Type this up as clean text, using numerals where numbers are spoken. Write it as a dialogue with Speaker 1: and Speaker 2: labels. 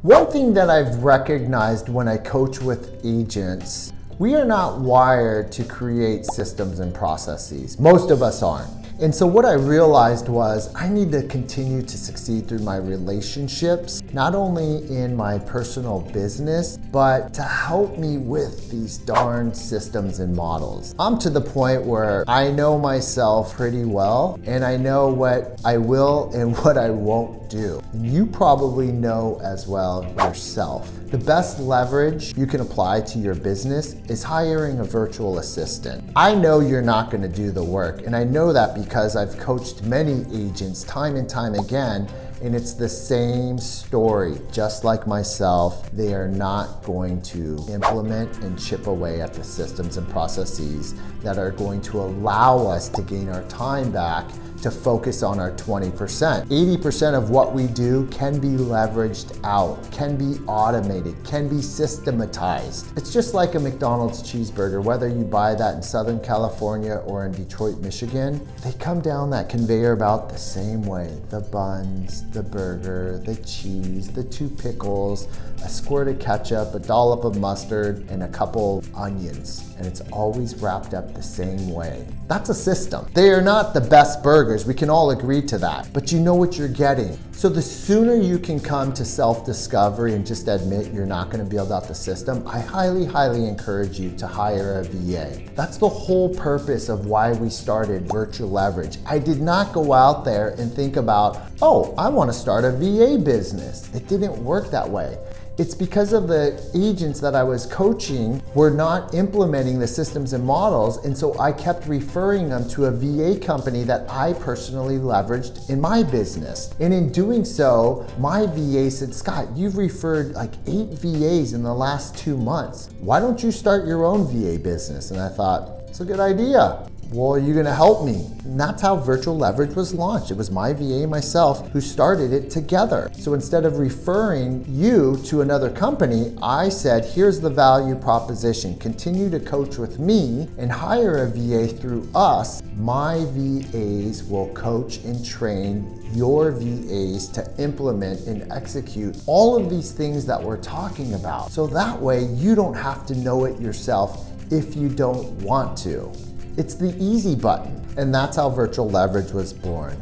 Speaker 1: One thing that I've recognized when I coach with agents, we are not wired to create systems and processes. Most of us aren't. And so what I realized was I need to continue to succeed through my relationships, not only in my personal business, but to help me with these darn systems and models. I'm to the point where I know myself pretty well, and I know what I will and what I won't do. And you probably know as well yourself. The best leverage you can apply to your business is hiring a virtual assistant. I know you're not going to do the work, and I know that because I've coached many agents time and time again, and it's the same story. Just like myself, they are not going to implement and chip away at the systems and processes that are going to allow us to gain our time back to focus on our 20%. 80% of what we do can be leveraged out, can be automated, can be systematized. It's just like a McDonald's cheeseburger, whether you buy that in Southern California or in Detroit, Michigan, they come down that conveyor belt the same way. The buns, the burger, the cheese, the 2 pickles, a squirt of ketchup, a dollop of mustard, and a couple onions. And it's always wrapped up the same way. That's a system. They are not the best burgers, we can all agree to that, but you know what you're getting. So the sooner you can come to self-discovery and just admit you're not gonna build out the system, I highly encourage you to hire a VA. That's the whole purpose of why we started VirtuLeverage. I did not go out there and think about, oh, I wanna start a VA business. It didn't work that way. It's because of the agents that I was coaching were not implementing the systems and models, and so I kept referring them to a VA company that I personally leveraged in my business. And in doing so, my VA said, Scott, you've referred like 8 VAs in the last 2 months. Why don't you start your own VA business? And I thought, it's a good idea. Well, are you gonna help me? And that's how VirtuLeverage was launched. It was my VA and myself who started it together. So instead of referring you to another company, I said, here's the value proposition. Continue to coach with me and hire a VA through us. My VAs will coach and train your VAs to implement and execute all of these things that we're talking about. So that way you don't have to know it yourself if you don't want to. It's the easy button, and that's how VirtuLeverage was born.